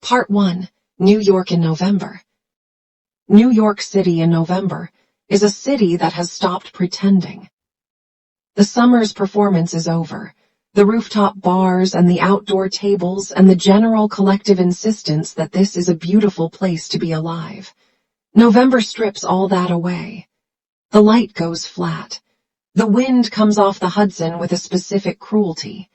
Part 1. New York in November. New York City in November is a city that has stopped pretending. The summer's performance is over. The rooftop bars and the outdoor tables and the general collective insistence that this is a beautiful place to be alive. November strips all that away. The light goes flat. The wind comes off the Hudson with a specific cruelty.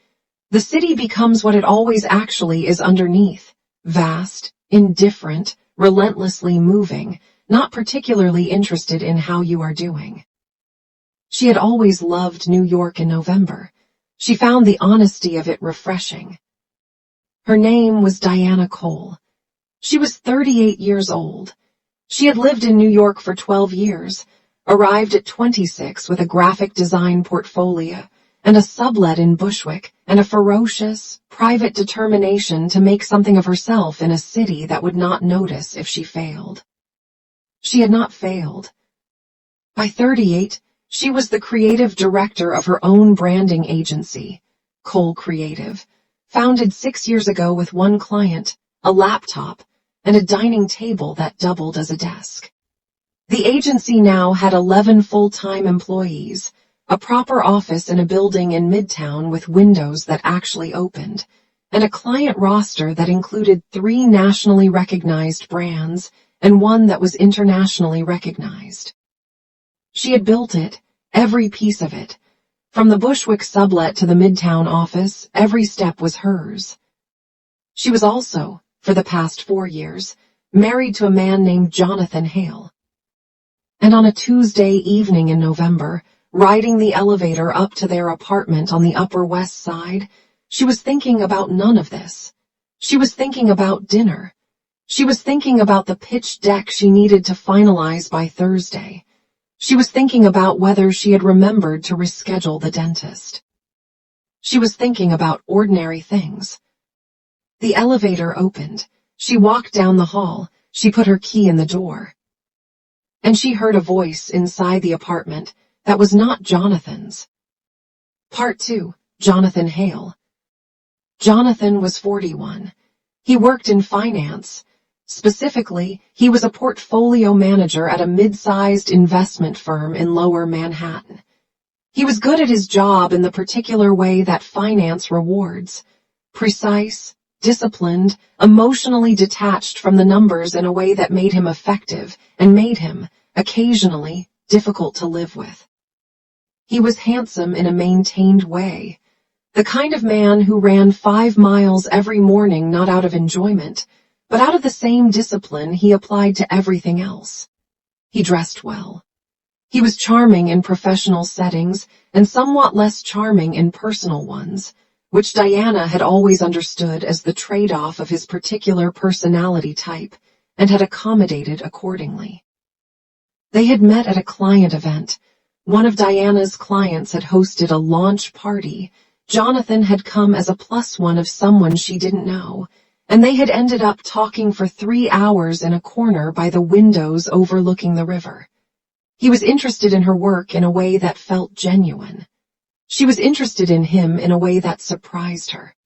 The city becomes what it always actually is underneath. Vast, indifferent, relentlessly moving, not particularly interested in how you are doing. She had always loved New York in November. She found the honesty of it refreshing. Her name was Diana Cole. She was 38 years old. She had lived in New York for 12 years, arrived at 26 with a graphic design portfolio and a sublet in Bushwick and a ferocious, private determination to make something of herself in a city that would not notice if she failed. She had not failed. By 38, she was the creative director of her own branding agency, Cole Creative, founded 6 years ago with one client, a laptop, and a dining table that doubled as a desk. The agency now had 11 full-time employees, a proper office in a building in Midtown with windows that actually opened, and a client roster that included 3 nationally recognized brands and one that was internationally recognized. She had built it, every piece of it. From the Bushwick sublet to the Midtown office, every step was hers. She was also, for the past 4 years, married to a man named Jonathan Hale. And on a Tuesday evening in November, riding the elevator up to their apartment on the Upper West Side, she was thinking about none of this. She was thinking about dinner. She was thinking about the pitch deck she needed to finalize by Thursday. She was thinking about whether she had remembered to reschedule the dentist. She was thinking about ordinary things. The elevator opened. She walked down the hall. She put her key in the door. And she heard a voice inside the apartment that was not Jonathan's. Part 2. Jonathan Hale. Jonathan was 41. He worked in finance. Specifically, he was a portfolio manager at a mid-sized investment firm in Lower Manhattan. He was good at his job in the particular way that finance rewards. Precise, disciplined, emotionally detached from the numbers in a way that made him effective and made him, occasionally, difficult to live with. He was handsome in a maintained way. The kind of man who ran 5 miles every morning not out of enjoyment, but out of the same discipline he applied to everything else. He dressed well. He was charming in professional settings and somewhat less charming in personal ones, which Diana had always understood as the trade-off of his particular personality type and had accommodated accordingly. They had met at a client event. One of Diana's clients had hosted a launch party. Jonathan had come as a +1 of someone she didn't know, and they had ended up talking for 3 hours in a corner by the windows overlooking the river. He was interested in her work in a way that felt genuine. She was interested in him in a way that surprised her.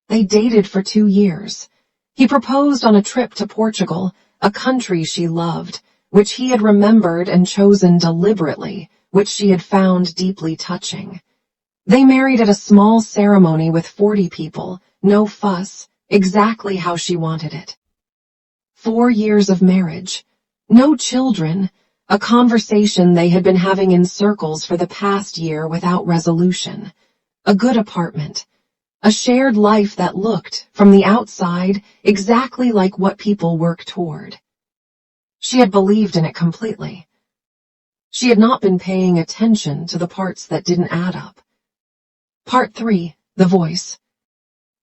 They dated for 2 years. He proposed on a trip to Portugal, a country she loved, which he had remembered and chosen deliberately, which she had found deeply touching. They married at a small ceremony with 40 people, no fuss, exactly how she wanted it. 4 years of marriage, no children, a conversation they had been having in circles for the past year without resolution, a good apartment, a shared life that looked, from the outside, exactly like what people work toward. She had believed in it completely. She had not been paying attention to the parts that didn't add up. Part 3. The voice.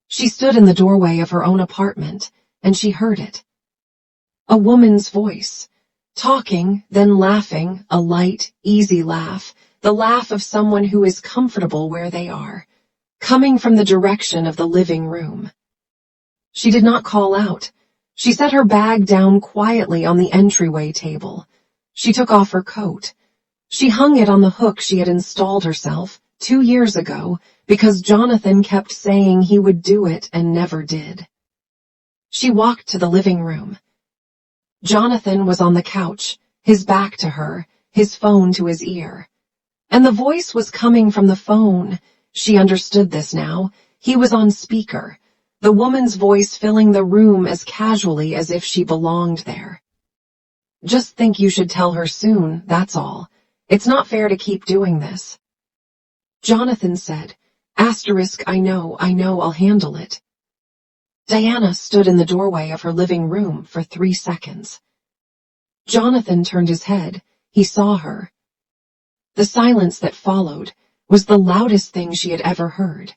She stood in the doorway of her own apartment, and she heard it. A woman's voice, talking, then laughing, a light, easy laugh, the laugh of someone who is comfortable where they are, coming from the direction of the living room. She did not call out. She set her bag down quietly on the entryway table. She took off her coat. She hung it on the hook she had installed herself 2 years ago because Jonathan kept saying he would do it and never did. She walked to the living room. Jonathan was on the couch, his back to her, his phone to his ear. And the voice was coming from the phone. She understood this now. He was on speaker, the woman's voice filling the room as casually as if she belonged there. Just think you should tell her soon, that's all. It's not fair to keep doing this. Jonathan said, I know, I'll handle it. Diana stood in the doorway of her living room for 3 seconds. Jonathan turned his head. He saw her. The silence that followed was the loudest thing she had ever heard.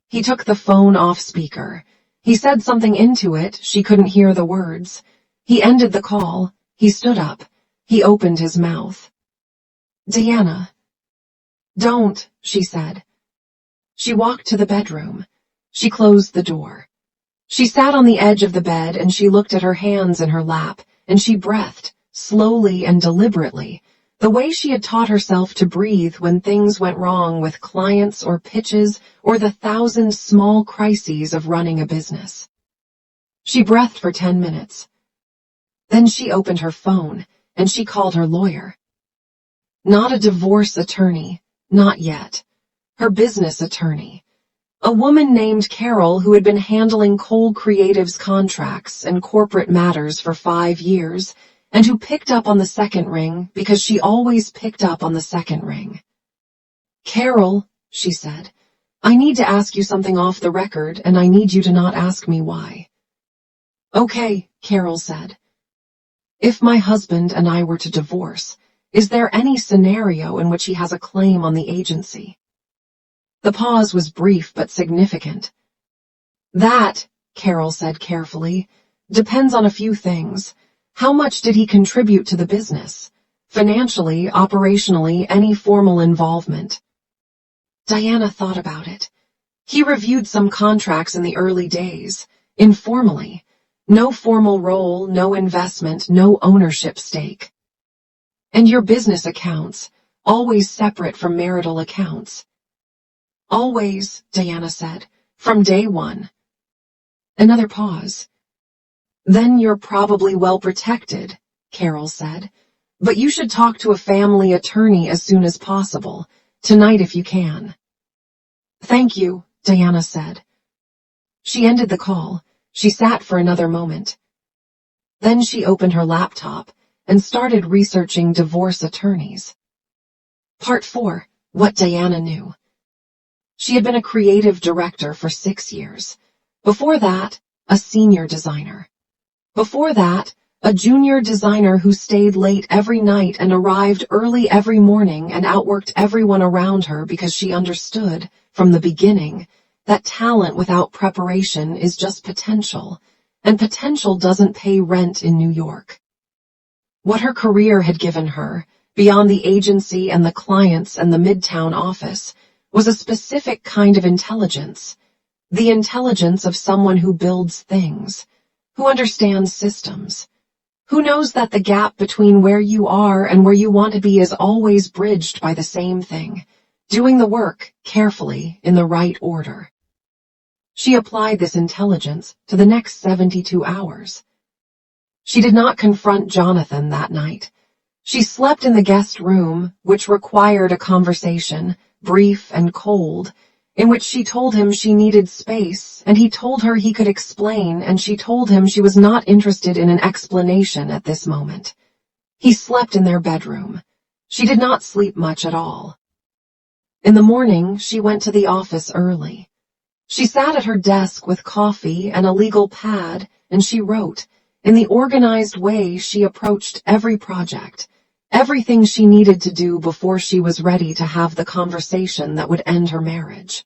He took the phone off speaker. He said something into it. She couldn't hear the words. He ended the call. He stood up. He opened his mouth. Diana. Don't, she said. She walked to the bedroom. She closed the door. She sat on the edge of the bed and she looked at her hands in her lap, and she breathed, slowly and deliberately, the way she had taught herself to breathe when things went wrong with clients or pitches or the 1,000 small crises of running a business. She breathed for 10 minutes. Then she opened her phone and she called her lawyer. Not a divorce attorney, not yet. Her business attorney. A woman named Carol who had been handling Cole Creative's contracts and corporate matters for 5 years, and who picked up on the second ring because she always picked up on the second ring. Carol, she said, I need to ask you something off the record, and I need you to not ask me why. Okay, Carol said. If my husband and I were to divorce, is there any scenario in which he has a claim on the agency? The pause was brief but significant. That, Carol said carefully, depends on a few things. How much did he contribute to the business? Financially, operationally, any formal involvement? Diana thought about it. He reviewed some contracts in the early days, informally. No formal role, no investment, no ownership stake. And your business accounts, always separate from marital accounts. Always, Diana said, from day one. Another pause. Then you're probably well protected, Carol said, but you should talk to a family attorney as soon as possible, tonight if you can. Thank you, Diana said. She ended the call. She sat for another moment. Then she opened her laptop and started researching divorce attorneys. Part 4. What Diana knew. She had been a creative director for 6 years. Before that, a senior designer. Before that, a junior designer who stayed late every night and arrived early every morning and outworked everyone around her because she understood, from the beginning, that talent without preparation is just potential, and potential doesn't pay rent in New York. What her career had given her, beyond the agency and the clients and the Midtown office, was a specific kind of intelligence, the intelligence of someone who builds things, who understands systems, who knows that the gap between where you are and where you want to be is always bridged by the same thing, doing the work carefully in the right order. She applied this intelligence to the next 72 hours. She did not confront Jonathan that night. She slept in the guest room, which required a conversation, brief and cold, in which she told him she needed space, and he told her he could explain, and she told him she was not interested in an explanation at this moment. He slept in their bedroom. She did not sleep much at all. In the morning, she went to the office early. She sat at her desk with coffee and a legal pad, and she wrote, in the organized way she approached every project, everything she needed to do before she was ready to have the conversation that would end her marriage.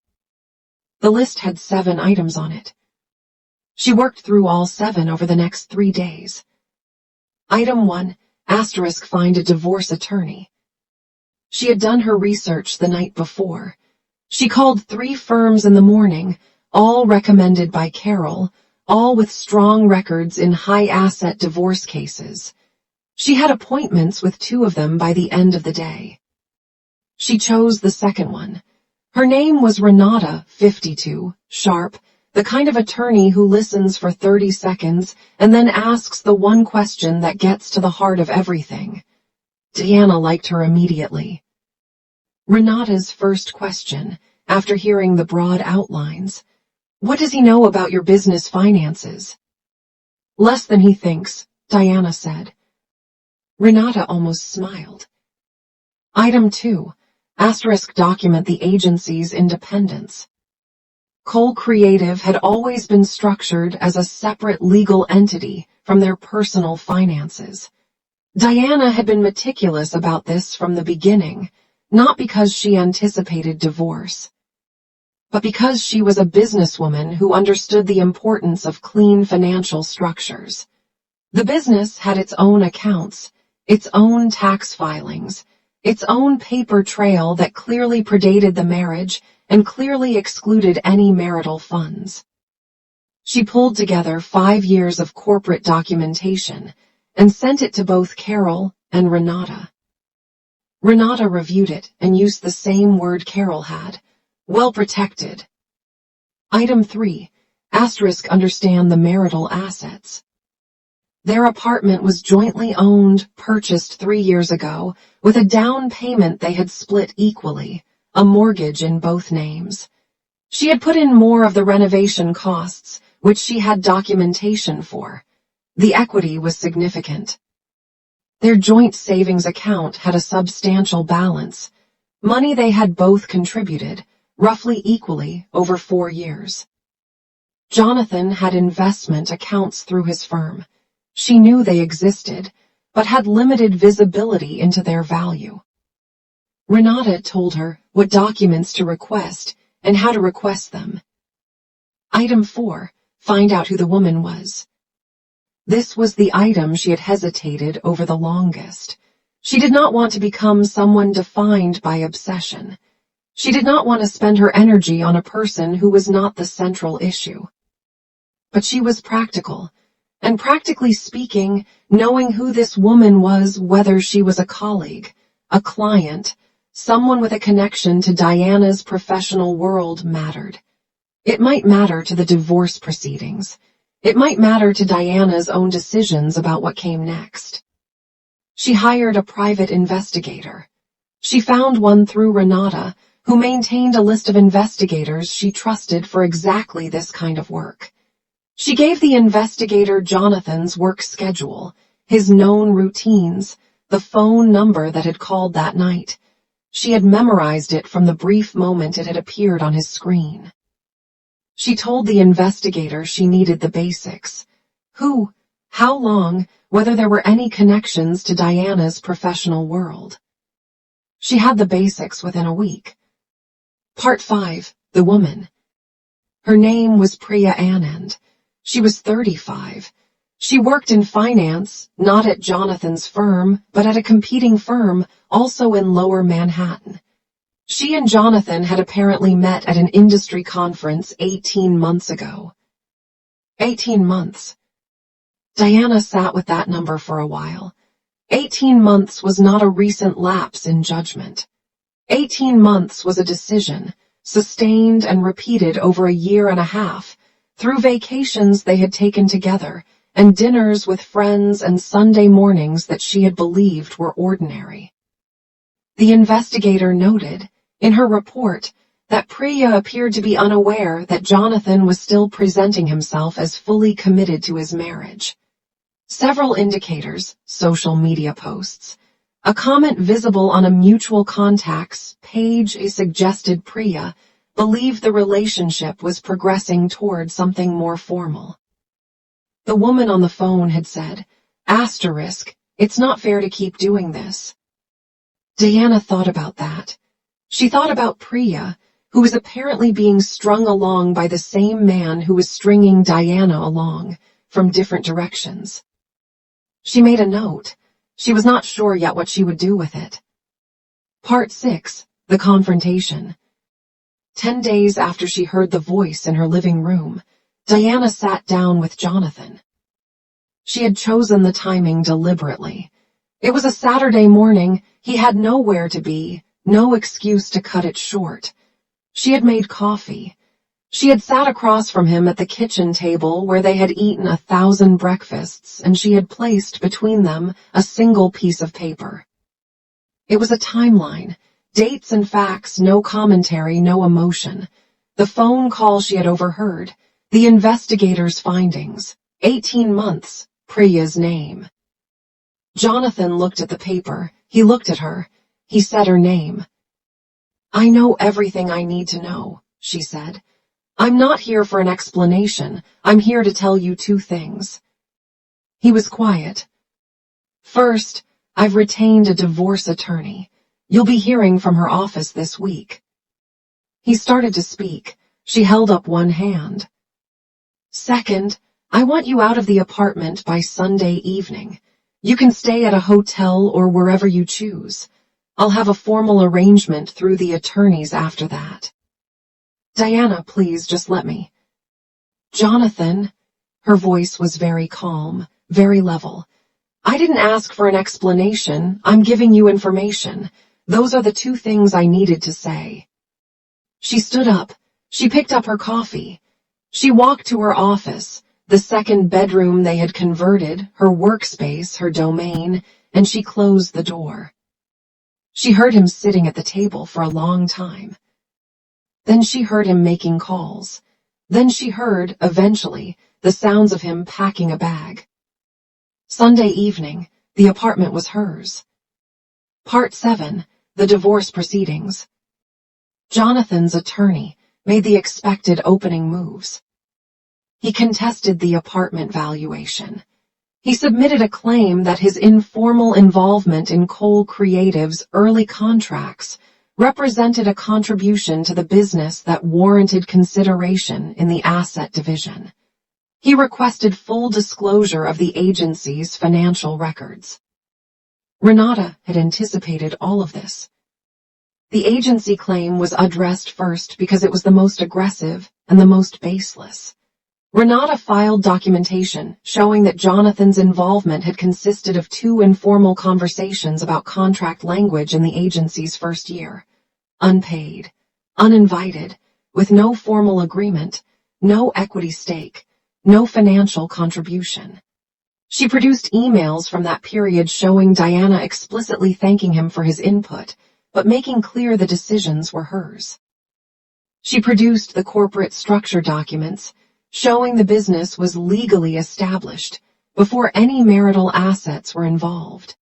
The list had 7 items on it. She worked through all 7 over the next 3 days. Item 1, * find a divorce attorney. She had done her research the night before. She called 3 firms in the morning, all recommended by Carol, all with strong records in high-asset divorce cases. She had appointments with 2 of them by the end of the day. She chose the second one. Her name was Renata, 52, sharp, the kind of attorney who listens for 30 seconds and then asks the one question that gets to the heart of everything. Diana liked her immediately. Renata's first question, after hearing the broad outlines, "What does he know about your business finances?" "Less than he thinks," Diana said. Renata almost smiled. Item 2. Document the agency's independence. Cole Creative had always been structured as a separate legal entity from their personal finances. Diana had been meticulous about this from the beginning, not because she anticipated divorce, but because she was a businesswoman who understood the importance of clean financial structures. The business had its own accounts, its own tax filings, its own paper trail that clearly predated the marriage and clearly excluded any marital funds. She pulled together 5 years of corporate documentation and sent it to both Carol and Renata. Renata reviewed it and used the same word Carol had, well protected. Item 3. Understand the marital assets. Their apartment was jointly owned, purchased 3 years ago, with a down payment they had split equally, a mortgage in both names. She had put in more of the renovation costs, which she had documentation for. The equity was significant. Their joint savings account had a substantial balance, money they had both contributed, roughly equally over 4 years. Jonathan had investment accounts through his firm. She knew they existed, but had limited visibility into their value. Renata told her what documents to request and how to request them. Item 4. Find out who the woman was. This was the item she had hesitated over the longest. She did not want to become someone defined by obsession. She did not want to spend her energy on a person who was not the central issue. But she was practical, and practically speaking, knowing who this woman was, whether she was a colleague, a client, someone with a connection to Diana's professional world, mattered. It might matter to the divorce proceedings. It might matter to Diana's own decisions about what came next. She hired a private investigator. She found one through Renata, who maintained a list of investigators she trusted for exactly this kind of work. She gave the investigator Jonathan's work schedule, his known routines, the phone number that had called that night. She had memorized it from the brief moment it had appeared on his screen. She told the investigator she needed the basics. Who, how long, whether there were any connections to Diana's professional world. She had the basics within a week. Part 5. The woman. Her name was Priya Anand. She was 35. She worked in finance, not at Jonathan's firm, but at a competing firm, also in Lower Manhattan. She and Jonathan had apparently met at an industry conference 18 months ago. 18 months. Diana sat with that number for a while. 18 months was not a recent lapse in judgment. 18 months was a decision, sustained and repeated over a year and a half, through vacations they had taken together, and dinners with friends and Sunday mornings that she had believed were ordinary. The investigator noted, in her report, that Priya appeared to be unaware that Jonathan was still presenting himself as fully committed to his marriage. Several indicators, social media posts, a comment visible on a mutual contacts page suggested Priya believed the relationship was progressing toward something more formal. The woman on the phone had said, "It's not fair to keep doing this." Diana thought about that. She thought about Priya, who was apparently being strung along by the same man who was stringing Diana along, from different directions. She made a note. She was not sure yet what she would do with it. Part 6. The confrontation. 10 days after she heard the voice in her living room, Diana sat down with Jonathan. She had chosen the timing deliberately. It was a Saturday morning, he had nowhere to be, no excuse to cut it short. She had made coffee. She had sat across from him at the kitchen table where they had eaten 1,000 breakfasts, and she had placed between them a single piece of paper. It was a timeline, dates and facts, no commentary, no emotion. The phone call she had overheard, the investigators' findings, 18 months, Priya's name. Jonathan looked at the paper, he looked at her, he said her name. "I know everything I need to know," she said. "I'm not here for an explanation, I'm here to tell you 2 things. He was quiet. "First, I've retained a divorce attorney. You'll be hearing from her office this week." He started to speak. She held up one hand. "Second, I want you out of the apartment by Sunday evening. You can stay at a hotel or wherever you choose. I'll have a formal arrangement through the attorneys after that." "Diana, please, just let me." "Jonathan," her voice was very calm, very level. "I didn't ask for an explanation, I'm giving you information. Those are the 2 things I needed to say." She stood up. She picked up her coffee. She walked to her office, the 2nd bedroom they had converted, her workspace, her domain, and she closed the door. She heard him sitting at the table for a long time. Then she heard him making calls. Then she heard, eventually, the sounds of him packing a bag. Sunday evening, the apartment was hers. Part 7, the divorce proceedings. Jonathan's attorney made the expected opening moves. He contested the apartment valuation. He submitted a claim that his informal involvement in Cole Creative's early contracts represented a contribution to the business that warranted consideration in the asset division. He requested full disclosure of the agency's financial records. Renata had anticipated all of this. The agency claim was addressed first because it was the most aggressive and the most baseless. Renata filed documentation showing that Jonathan's involvement had consisted of 2 informal conversations about contract language in the agency's first year. Unpaid, uninvited, with no formal agreement, no equity stake, no financial contribution. She produced emails from that period showing Diana explicitly thanking him for his input, but making clear the decisions were hers. She produced the corporate structure documents, showing the business was legally established before any marital assets were involved.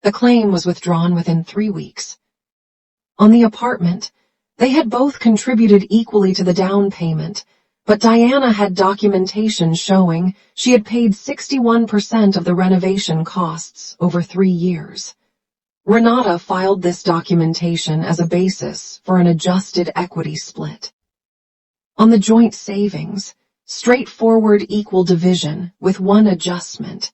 The claim was withdrawn within 3 weeks. On the apartment, they had both contributed equally to the down payment, but Diana had documentation showing she had paid 61% of the renovation costs over 3 years. Renata filed this documentation as a basis for an adjusted equity split. On the joint savings, straightforward equal division with one adjustment,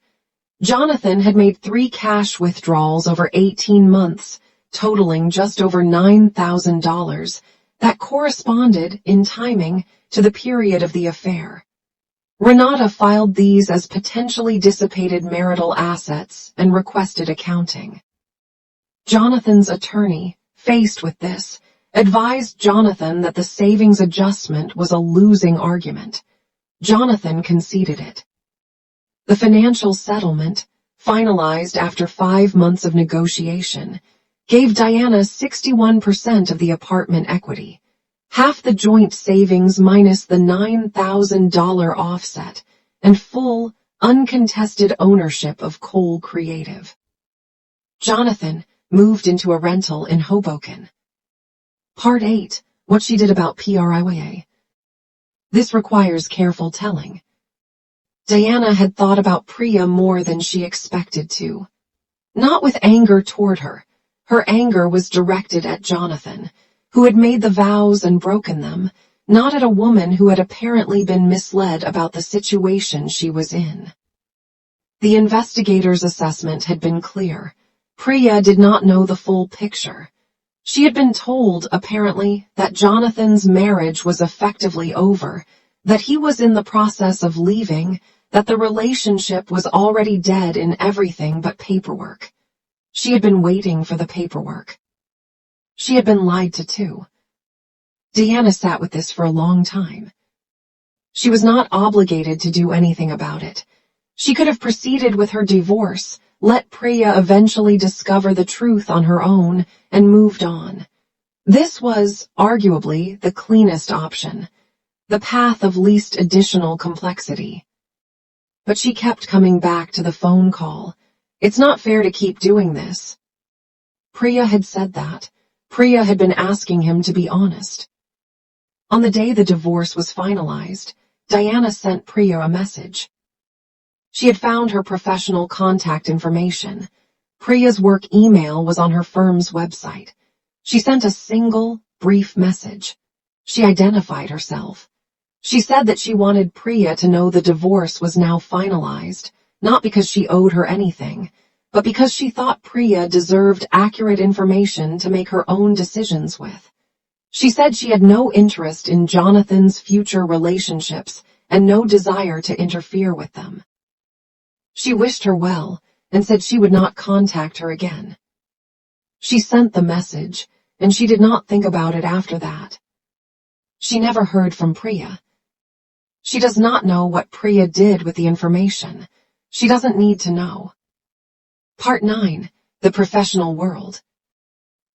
Jonathan had made 3 cash withdrawals over 18 months, totaling just over $9,000, that corresponded, in timing, to the period of the affair. Renata filed these as potentially dissipated marital assets and requested accounting. Jonathan's attorney, faced with this, advised Jonathan that the savings adjustment was a losing argument. Jonathan conceded it. The financial settlement, finalized after 5 months of negotiation, gave Diana 61% of the apartment equity, half the joint savings minus the $9,000 offset, and full, uncontested ownership of Cole Creative. Jonathan moved into a rental in Hoboken. Part 8, what she did about Priya. This requires careful telling. Diana had thought about Priya more than she expected to. Not with anger toward her. Her anger was directed at Jonathan, who had made the vows and broken them, not at a woman who had apparently been misled about the situation she was in. The investigator's assessment had been clear. Priya did not know the full picture. She had been told, apparently, that Jonathan's marriage was effectively over, that he was in the process of leaving, that the relationship was already dead in everything but paperwork. She had been waiting for the paperwork. She had been lied to too. Diana sat with this for a long time. She was not obligated to do anything about it. She could have proceeded with her divorce, let Priya eventually discover the truth on her own, and moved on. This was, arguably, the cleanest option, the path of least additional complexity. But she kept coming back to the phone call. It's not fair to keep doing this. Priya had said that. Priya had been asking him to be honest. On the day the divorce was finalized, Diana sent Priya a message. She had found her professional contact information. Priya's work email was on her firm's website. She sent a single, brief message. She identified herself. She said that she wanted Priya to know the divorce was now finalized, not because she owed her anything, but because she thought Priya deserved accurate information to make her own decisions with. She said she had no interest in Jonathan's future relationships and no desire to interfere with them. She wished her well and said she would not contact her again. She sent the message, and she did not think about it after that. She never heard from Priya. She does not know what Priya did with the information. She doesn't need to know. Part 9. The Professional World.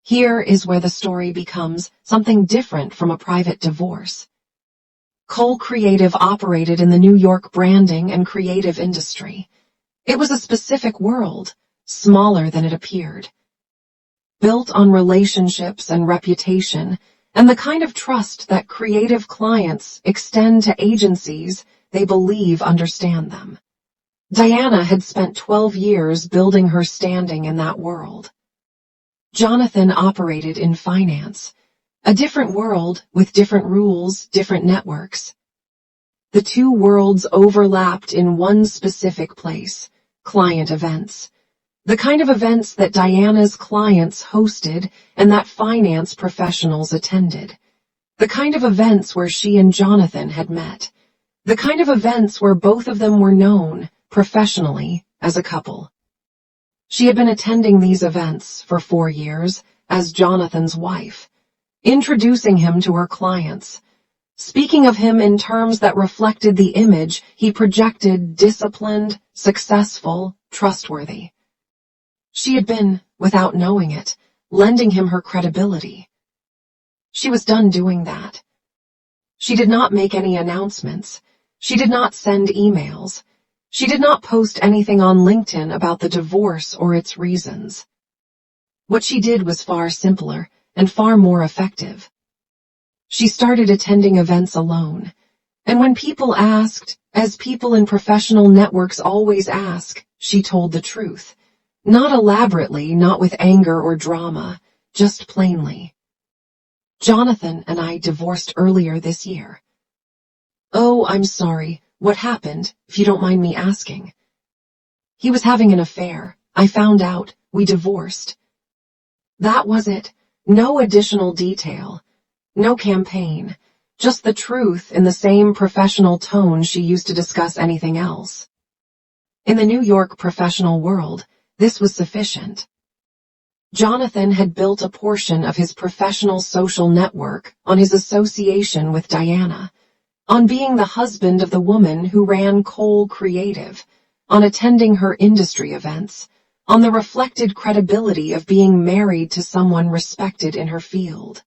Here is where the story becomes something different from a private divorce. Cole Creative operated in the New York branding and creative industry. It was a specific world, smaller than it appeared. Built on relationships and reputation, and the kind of trust that creative clients extend to agencies they believe understand them. Diana had spent 12 years building her standing in that world. Jonathan operated in finance, a different world with different rules, different networks. The two worlds overlapped in one specific place, client events. The kind of events that Diana's clients hosted and that finance professionals attended. The kind of events where she and Jonathan had met. The kind of events where both of them were known, professionally, as a couple. She had been attending these events for 4 years as Jonathan's wife, introducing him to her clients, speaking of him in terms that reflected the image he projected: disciplined, successful, trustworthy. She had been, without knowing it, lending him her credibility. She was done doing that. She did not make any announcements. She did not send emails. She did not post anything on LinkedIn about the divorce or its reasons. What she did was far simpler and far more effective. She started attending events alone, and when people asked, as people in professional networks always ask, she told the truth. Not elaborately, not with anger or drama, just plainly. Jonathan and I divorced earlier this year. Oh, I'm sorry. What happened, if you don't mind me asking? He was having an affair. I found out. We divorced. That was it. No additional detail. No campaign. Just the truth in the same professional tone she used to discuss anything else. In the New York professional world, this was sufficient. Jonathan had built a portion of his professional social network on his association with Diana, on being the husband of the woman who ran Cole Creative, on attending her industry events, on the reflected credibility of being married to someone respected in her field.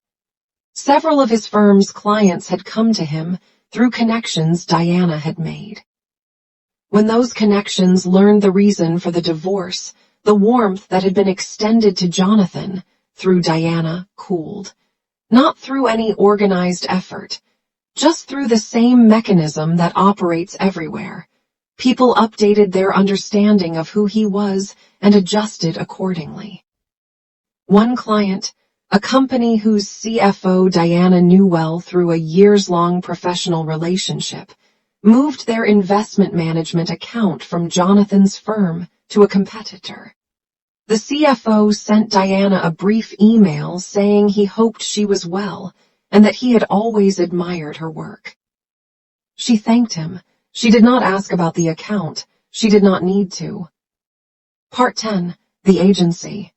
Several of his firm's clients had come to him through connections Diana had made. When those connections learned the reason for the divorce, the warmth that had been extended to Jonathan through Diana cooled. Not through any organized effort, just through the same mechanism that operates everywhere. People updated their understanding of who he was and adjusted accordingly. One client, a company whose CFO Diana knew well through a years-long professional relationship, moved their investment management account from Jonathan's firm to a competitor. The CFO sent Diana a brief email saying he hoped she was well and that he had always admired her work. She thanked him. She did not ask about the account. She did not need to. Part 10. The Agency.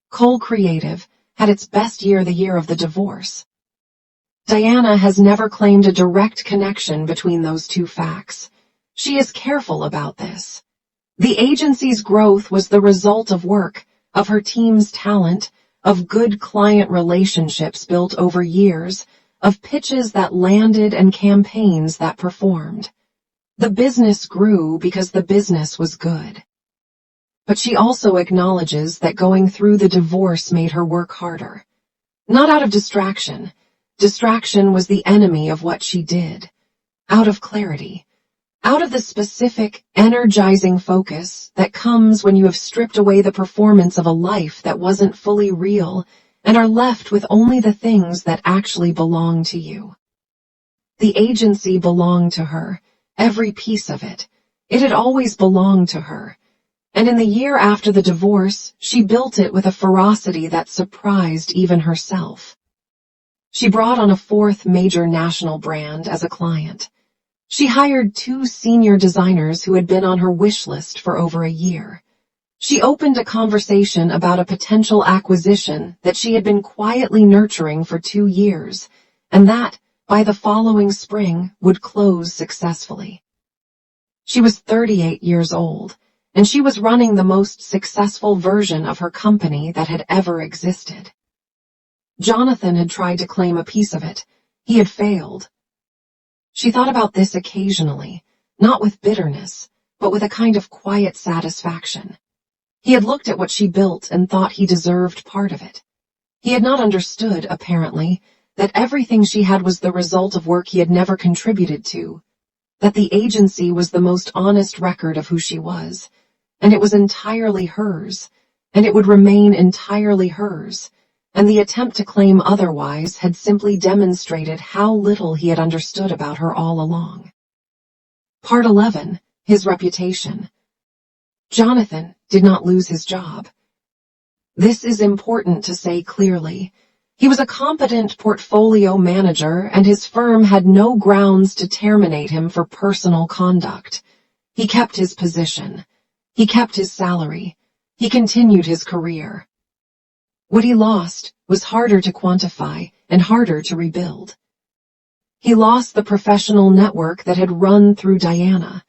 Cole Creative had its best year the year of the divorce. Diana has never claimed a direct connection between those two facts. She is careful about this. The agency's growth was the result of work, of her team's talent, of good client relationships built over years, of pitches that landed and campaigns that performed. The business grew because the business was good. But she also acknowledges that going through the divorce made her work harder. Not out of distraction. Distraction was the enemy of what she did. Out of clarity. Out of the specific, energizing focus that comes when you have stripped away the performance of a life that wasn't fully real and are left with only the things that actually belong to you. The agency belonged to her, every piece of it. It had always belonged to her. And in the year after the divorce, she built it with a ferocity that surprised even herself. She brought on a fourth major national brand as a client. She hired 2 senior designers who had been on her wish list for over a year. She opened a conversation about a potential acquisition that she had been quietly nurturing for 2 years, and that, by the following spring, would close successfully. She was 38 years old, and she was running the most successful version of her company that had ever existed. Jonathan had tried to claim a piece of it. He had failed. She thought about this occasionally, not with bitterness, but with a kind of quiet satisfaction. He had looked at what she built and thought he deserved part of it. He had not understood, apparently, that everything she had was the result of work he had never contributed to, that the agency was the most honest record of who she was, and it was entirely hers, and it would remain entirely hers, and the attempt to claim otherwise had simply demonstrated how little he had understood about her all along. Part 11. His reputation. Jonathan did not lose his job. This is important to say clearly. He was a competent portfolio manager, and his firm had no grounds to terminate him for personal conduct. He kept his position. He kept his salary. He continued his career. What he lost was harder to quantify and harder to rebuild. He lost the professional network that had run through Diana.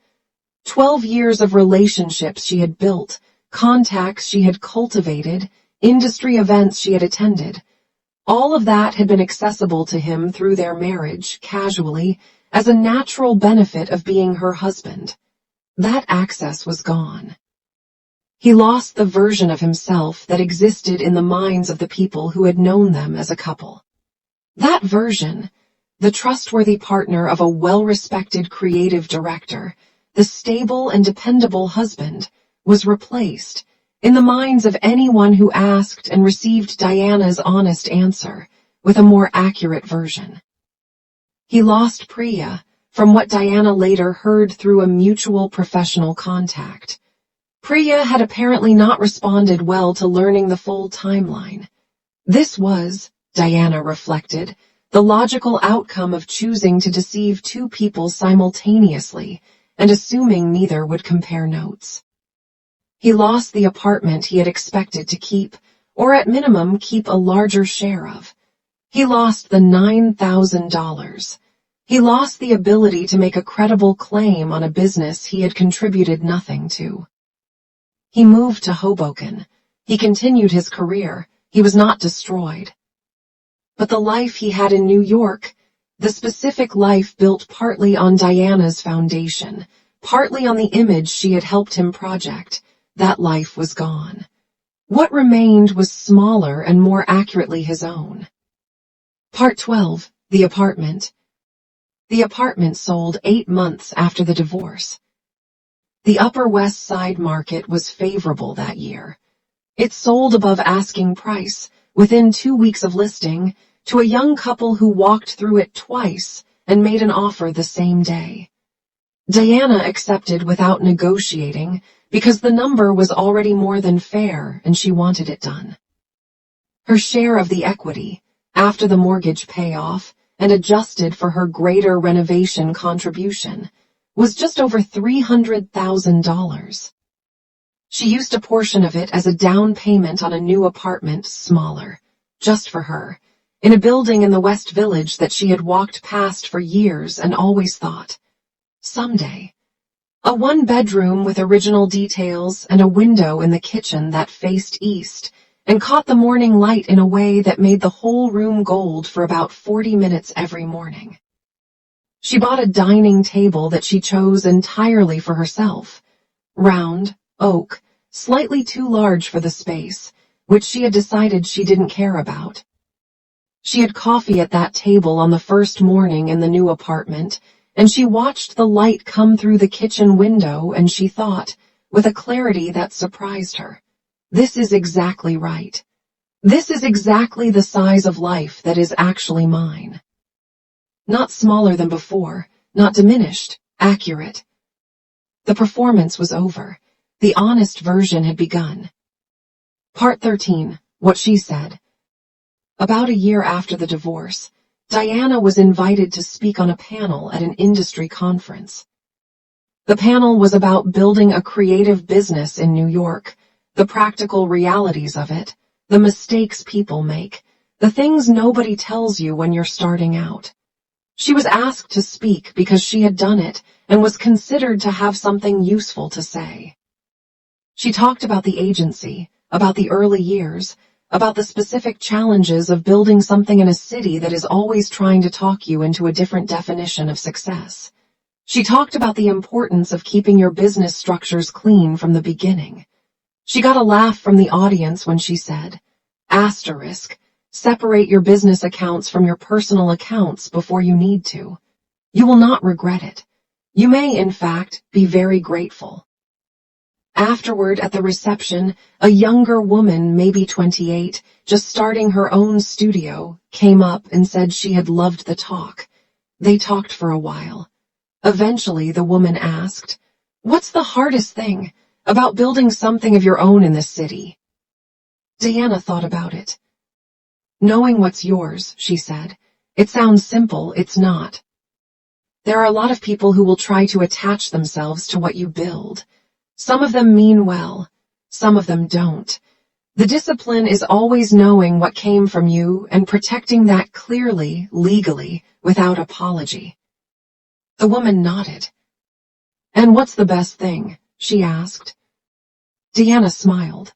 12 years of relationships she had built, contacts she had cultivated, industry events she had attended. All of that had been accessible to him through their marriage, casually, as a natural benefit of being her husband. That access was gone. He lost the version of himself that existed in the minds of the people who had known them as a couple. That version, the trustworthy partner of a well-respected creative director, the stable and dependable husband, was replaced, in the minds of anyone who asked and received Diana's honest answer, with a more accurate version. He lost Priya, from what Diana later heard through a mutual professional contact. Priya had apparently not responded well to learning the full timeline. This was, Diana reflected, the logical outcome of choosing to deceive 2 people simultaneously and assuming neither would compare notes. He lost the apartment he had expected to keep, or at minimum keep a larger share of. He lost the $9,000. He lost the ability to make a credible claim on a business he had contributed nothing to. He moved to Hoboken. He continued his career. He was not destroyed. But the life he had in New York, the specific life built partly on Diana's foundation, partly on the image she had helped him project, that life was gone. What remained was smaller and more accurately his own. Part 12. The apartment. The apartment sold 8 months after the divorce. The Upper West Side market was favorable that year. It sold above asking price, within 2 weeks of listing, to a young couple who walked through it twice and made an offer the same day. Diana accepted without negotiating because the number was already more than fair and she wanted it done. Her share of the equity, after the mortgage payoff and adjusted for her greater renovation contribution, was just over $300,000. She used a portion of it as a down payment on a new apartment, smaller, just for her. in a building in the West Village that she had walked past for years and always thought, someday. A one-bedroom with original details and a window in the kitchen that faced east and caught the morning light in a way that made the whole room gold for about 40 minutes every morning. She bought a dining table that she chose entirely for herself, round, oak, slightly too large for the space, which she had decided she didn't care about. She had coffee at that table on the first morning in the new apartment, and she watched the light come through the kitchen window and she thought, with a clarity that surprised her, this is exactly right. This is exactly the size of life that is actually mine. Not smaller than before, not diminished, accurate. The performance was over. The honest version had begun. Part 13, What She Said. About a year after the divorce, Diana was invited to speak on a panel at an industry conference. The panel was about building a creative business in New York, the practical realities of it, the mistakes people make, the things nobody tells you when you're starting out. She was asked to speak because she had done it and was considered to have something useful to say. She talked about the agency, about the early years, about the specific challenges of building something in a city that is always trying to talk you into a different definition of success. She talked about the importance of keeping your business structures clean from the beginning. She got a laugh from the audience when she said, asterisk, separate your business accounts from your personal accounts before you need to. You will not regret it. You may, in fact, be very grateful. Afterward, at the reception, a younger woman, maybe 28, just starting her own studio, came up and said she had loved the talk. They talked for a while. Eventually, the woman asked, "What's the hardest thing about building something of your own in this city?" Diana thought about it. "Knowing what's yours," she said. "It sounds simple, it's not. There are a lot of people who will try to attach themselves to what you build. Some of them mean well, some of them don't. The discipline is always knowing what came from you and protecting that clearly, legally, without apology." The woman nodded. "And what's the best thing?" she asked. Diana smiled.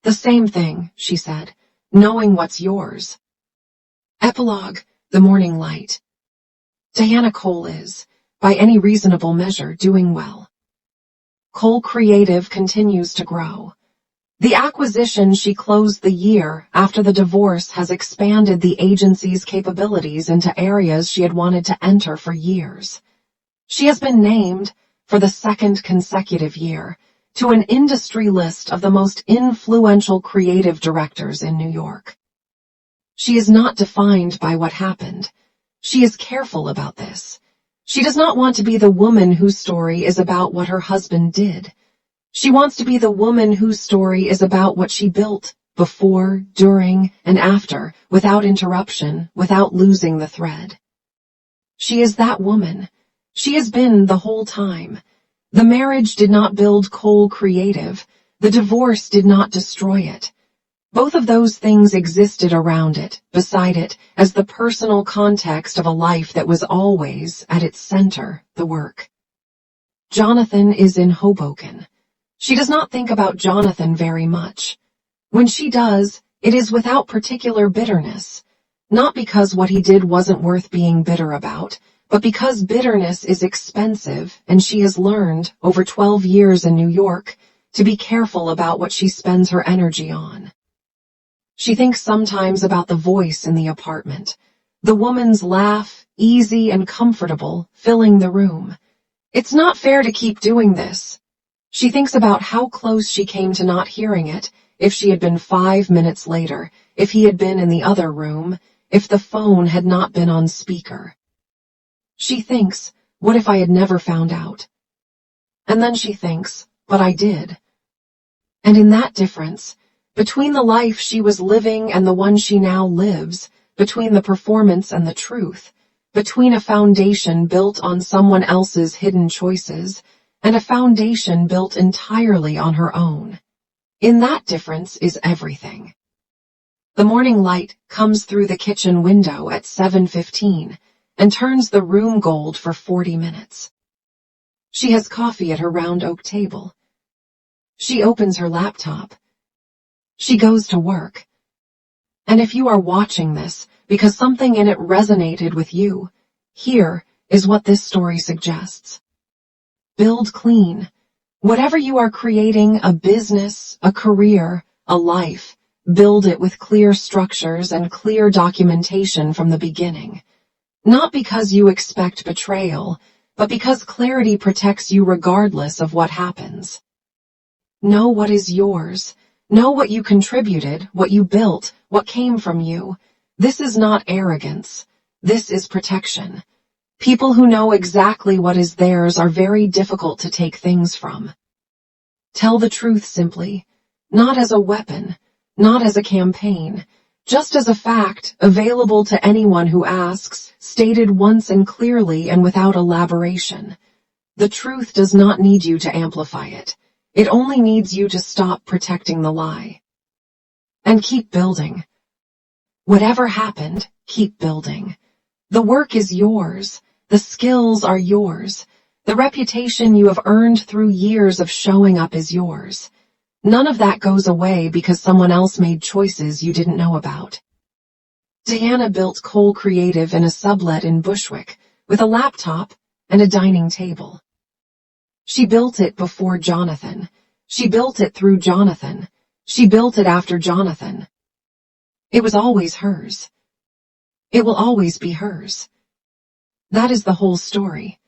"The same thing," she said, "knowing what's yours." Epilogue, The Morning Light. Diana Cole is, by any reasonable measure, doing well. Cole Creative continues to grow. The acquisition she closed the year after the divorce has expanded the agency's capabilities into areas she had wanted to enter for years. She has been named, for the second consecutive year, to an industry list of the most influential creative directors in New York. She is not defined by what happened. She is careful about this. She does not want to be the woman whose story is about what her husband did. She wants to be the woman whose story is about what she built, before, during, and after, without interruption, without losing the thread. She is that woman. She has been the whole time. The marriage did not build Cole Creative. The divorce did not destroy it. Both of those things existed around it, beside it, as the personal context of a life that was always, at its center, the work. Jonathan is in Hoboken. She does not think about Jonathan very much. When she does, it is without particular bitterness, not because what he did wasn't worth being bitter about, but because bitterness is expensive and she has learned, over 12 years in New York, to be careful about what she spends her energy on. She thinks sometimes about the voice in the apartment, the woman's laugh, easy and comfortable, filling the room. It's not fair to keep doing this. She thinks about how close she came to not hearing it, if she had been 5 minutes later, if he had been in the other room, if the phone had not been on speaker. She thinks, what if I had never found out? And then she thinks, but I did. And in that difference, between the life she was living and the one she now lives, between the performance and the truth, between a foundation built on someone else's hidden choices, and a foundation built entirely on her own. In that difference is everything. The morning light comes through the kitchen window at 7:15 and turns the room gold for 40 minutes. She has coffee at her round oak table. She opens her laptop. She goes to work. And if you are watching this because something in it resonated with you, here is what this story suggests. Build clean. Whatever you are creating, a business, a career, a life, build it with clear structures and clear documentation from the beginning. Not because you expect betrayal, but because clarity protects you regardless of what happens. Know what is yours. Know what you contributed, what you built, what came from you. This is not arrogance. This is protection. People who know exactly what is theirs are very difficult to take things from. Tell the truth simply, not as a weapon, not as a campaign, just as a fact available to anyone who asks, stated once and clearly and without elaboration. The truth does not need you to amplify it. It only needs you to stop protecting the lie. And keep building. Whatever happened, keep building. The work is yours. The skills are yours. The reputation you have earned through years of showing up is yours. None of that goes away because someone else made choices you didn't know about. Diana built Cole Creative in a sublet in Bushwick with a laptop and a dining table. She built it before Jonathan. She built it through Jonathan. She built it after Jonathan. It was always hers. It will always be hers. That is the whole story.